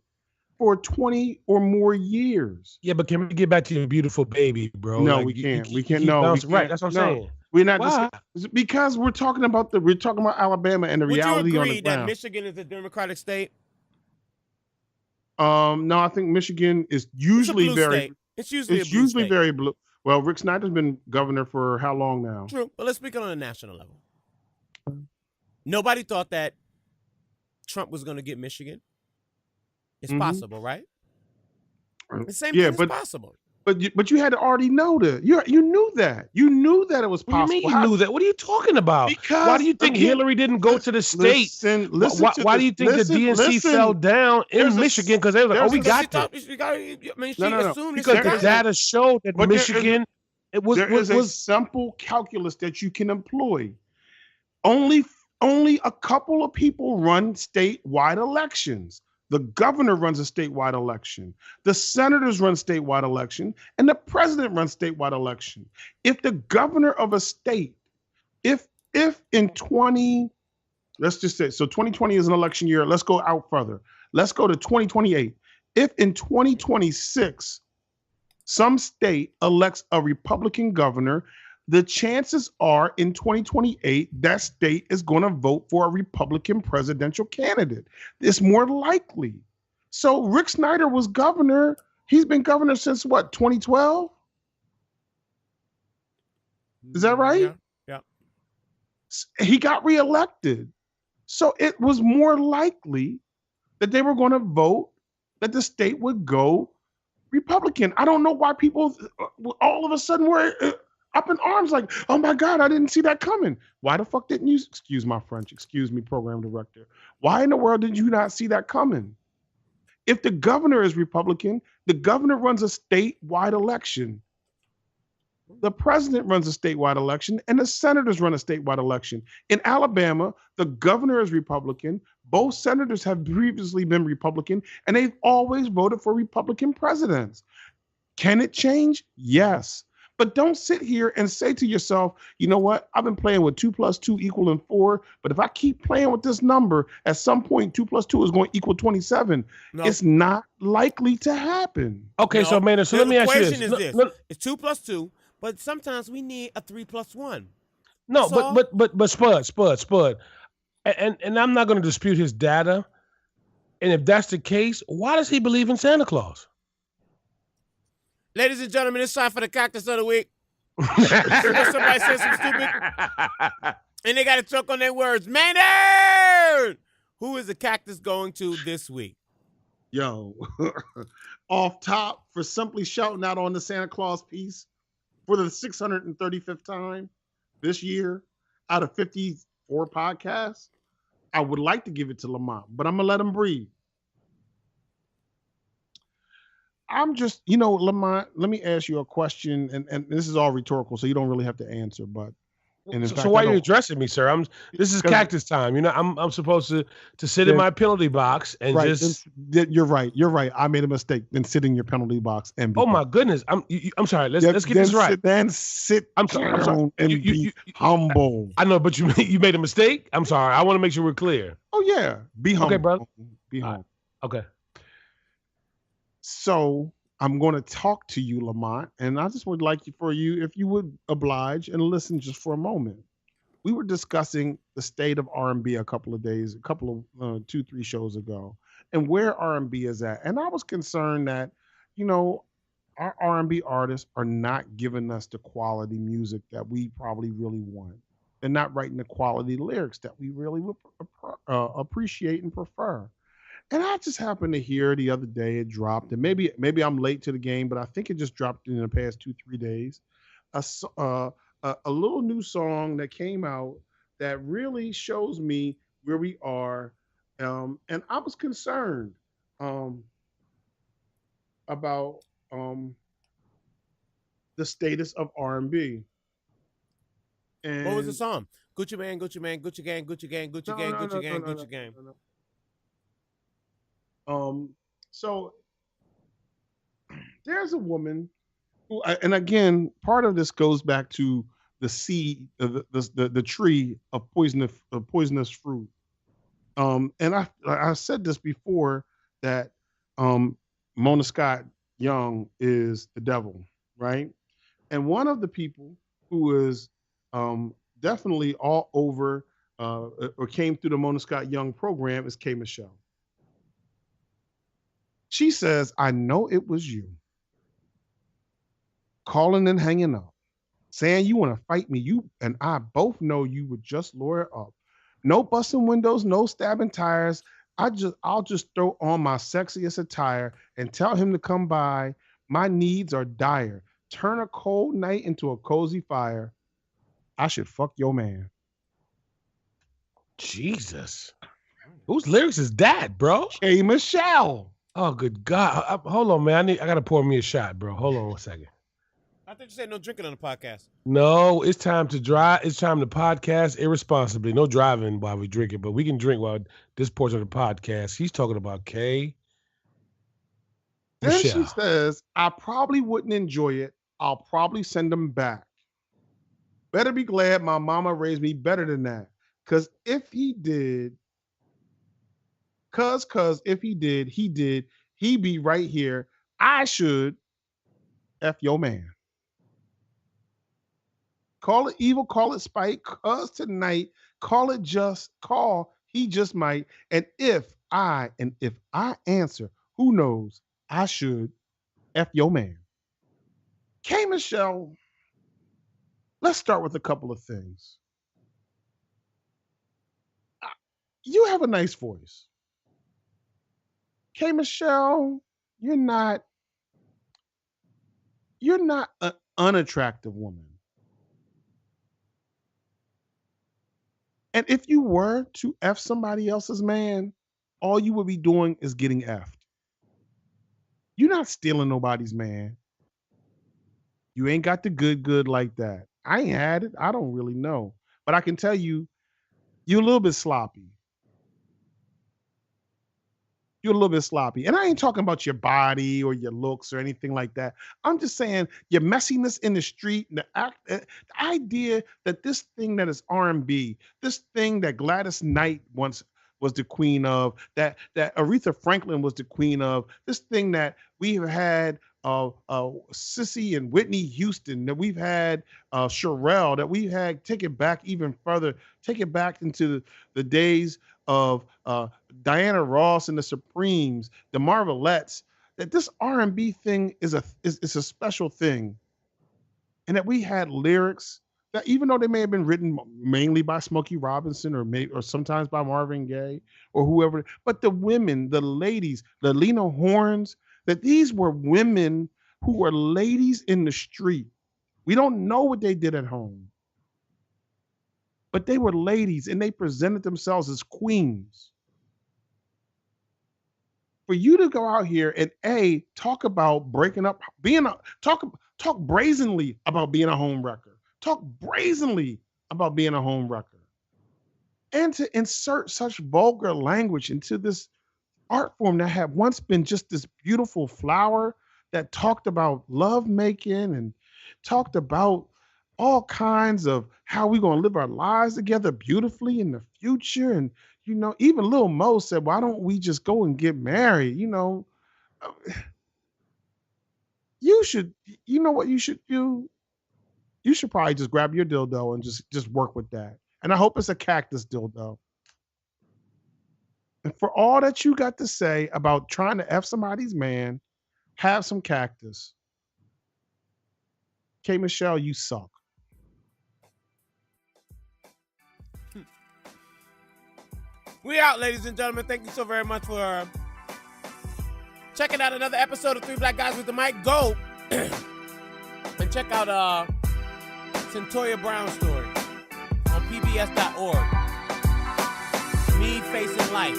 for 20 or more years. Yeah, but can we get back to your beautiful baby, bro? No, Like, we can't. you we can't. keep No, we bouncing- can't. Right, that's what I'm No. saying. We're not Why? because we're talking about Alabama and the Would you reality on the agree that ground. Michigan is a Democratic state? No, I think Michigan is usually it's a blue very. state. It's usually a It's blue usually state. very blue. Well, Rick Snyder's been governor for how long now? True, but let's speak on a national level. Nobody thought that Trump was going to get Michigan. It's possible, right? The same thing is possible. But you had to already know that. You knew that. You knew that it was What do possible. you mean you knew that? What are you talking about? Because, why do you think again, Hillary didn't go to the state? Why do you think the DNC fell down in Michigan? Because they were like, oh, we got that. No. Because the data showed that Michigan, there is a simple calculus that you can employ. Only a couple of people run statewide elections. The governor runs a statewide election. The senators run statewide election, and the president runs statewide election. If the governor of a state, if in 20, let's just say, so 2020 is an election year. Let's go out further. Let's go to 2028. If in 2026, some state elects a Republican governor, the chances are in 2028, that state is going to vote for a Republican presidential candidate. It's more likely. So Rick Snyder was governor. He's been governor since what, 2012? Is that right? Yeah. He got reelected. So it was more likely that they were going to vote, that the state would go Republican. I don't know why people all of a sudden were up in arms like, oh my God, I didn't see that coming. Why the fuck didn't you, excuse my French, excuse me, program director. Why in the world did you not see that coming? If the governor is Republican, the governor runs a statewide election. The president runs a statewide election, and the senators run a statewide election. In Alabama, the governor is Republican. Both senators have previously been Republican, and they've always voted for Republican presidents. Can it change? Yes. But don't sit here and say to yourself, you know what? I've been playing with 2 + 2 = 4. But if I keep playing with this number, at some point, 2 + 2 is going to equal 27. No. It's not likely to happen. Okay, so man, so let me ask you this. The question is this. It's 2 + 2, but sometimes we need a 3 + 1. No, but Spud. And I'm not going to dispute his data. And if that's the case, why does he believe in Santa Claus? Ladies and gentlemen, it's time for the cactus of the week. Somebody says some stupid, and they got to choke on their words. Maynard! Who is the cactus going to this week? Yo, off top for simply shouting out on the Santa Claus piece for the 635th time this year out of 54 podcasts, I would like to give it to Lamont, but I'm going to let him breathe. I'm just, Lamont, let me ask you a question, and this is all rhetorical, so you don't really have to answer, but. And so why are you addressing me, sir? This is cactus time. I'm supposed to sit in my penalty box and just. You're right. I made a mistake. Then sit in your penalty box and. Oh my goodness! I'm sorry. Let's get this right. Sit. I'm sorry. And be humble. I know, but you made a mistake. I'm sorry. I want to make sure we're clear. Oh yeah, be humble. Okay, brother. Be humble. Okay. So I'm going to talk to you, Lamont, and I just would like for you, if you would oblige and listen just for a moment. We were discussing the state of R&B a couple of 2-3 shows ago, and where R&B is at. And I was concerned that, our R&B artists are not giving us the quality music that we probably really want. They're not writing the quality lyrics that we really would appreciate and prefer. And I just happened to hear the other day it dropped, and maybe I'm late to the game, but I think it just dropped in the past 2-3 days. A little new song that came out that really shows me where we are, and I was concerned about the status of R&B. And what was the song? Gucci Man, Gucci Man, Gucci Gang, Gucci Gang, Gucci Gang, Gucci Gang, Gucci Gang. So there's a woman who, and again, part of this goes back to the seed, the tree of poisonous fruit. And I said this before that Mona Scott Young is the devil, right? And one of the people who is definitely all over or came through the Mona Scott Young program is K. Michelle. She says, I know it was you. Calling and hanging up. Saying you want to fight me. You and I both know you would just lure up. No busting windows, no stabbing tires. I'll just throw on my sexiest attire and tell him to come by. My needs are dire. Turn a cold night into a cozy fire. I should fuck your man. Jesus. Whose lyrics is that, bro? K. Michelle. Oh, good God. Hold on, man. I got to pour me a shot, bro. Hold on 1 second. I thought you said no drinking on the podcast. No, it's time to drive. It's time to podcast irresponsibly. No driving while we drink it, but we can drink while this portion of the podcast. He's talking about K. Then Michelle. she says, I probably wouldn't enjoy it. I'll probably send him back. Better be glad my mama raised me better than that. Cause if he did, he'd be right here. I should F your man. Call it evil, call it spite, cause tonight, he just might. And if I answer, who knows, I should F your man. K. Michelle, let's start with a couple of things. You have a nice voice. K. Michelle, you're not an unattractive woman. And if you were to F somebody else's man, all you would be doing is getting F'd. You're not stealing nobody's man. You ain't got the good like that. I ain't had it. I don't really know. But I can tell you, you're a little bit sloppy. You're a little bit sloppy. And I ain't talking about your body or your looks or anything like that. I'm just saying your messiness in the street, the idea that this thing that is R&B, this thing that Gladys Knight once was the queen of, that Aretha Franklin was the queen of, this thing that we've had Sissy and Whitney Houston, that we've had Sherelle, that we've had, take it back even further, take it back into the days of Diana Ross and the Supremes, the Marvelettes, that this R&B thing is a special thing. And that we had lyrics that, even though they may have been written mainly by Smokey Robinson or sometimes by Marvin Gaye or whoever, but the women, the ladies, the Lena Hornes, that these were women who were ladies in the street. We don't know what they did at home, but they were ladies and they presented themselves as queens. For you to go out here and talk about breaking up, talk brazenly about being a home wrecker, talk brazenly about being a home wrecker, and to insert such vulgar language into this art form that had once been just this beautiful flower that talked about love making and talked about all kinds of how we're going to live our lives together beautifully in the future. And, even Lil Mo said, why don't we just go and get married? You should, what you should do? You should probably just grab your dildo and just work with that. And I hope it's a cactus dildo. And for all that you got to say about trying to F somebody's man, have some cactus. K. Michelle, you suck. We out, ladies and gentlemen. Thank you so very much for checking out another episode of Three Black Guys with the Mic. Go and check out Cyntoia Brown story on pbs.org. Me Facing Life.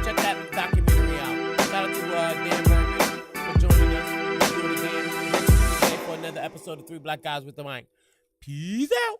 Check that documentary out. Shout out to Dan Birman for joining us. We'll do it again next Tuesday for another episode of Three Black Guys with the Mic. Peace out.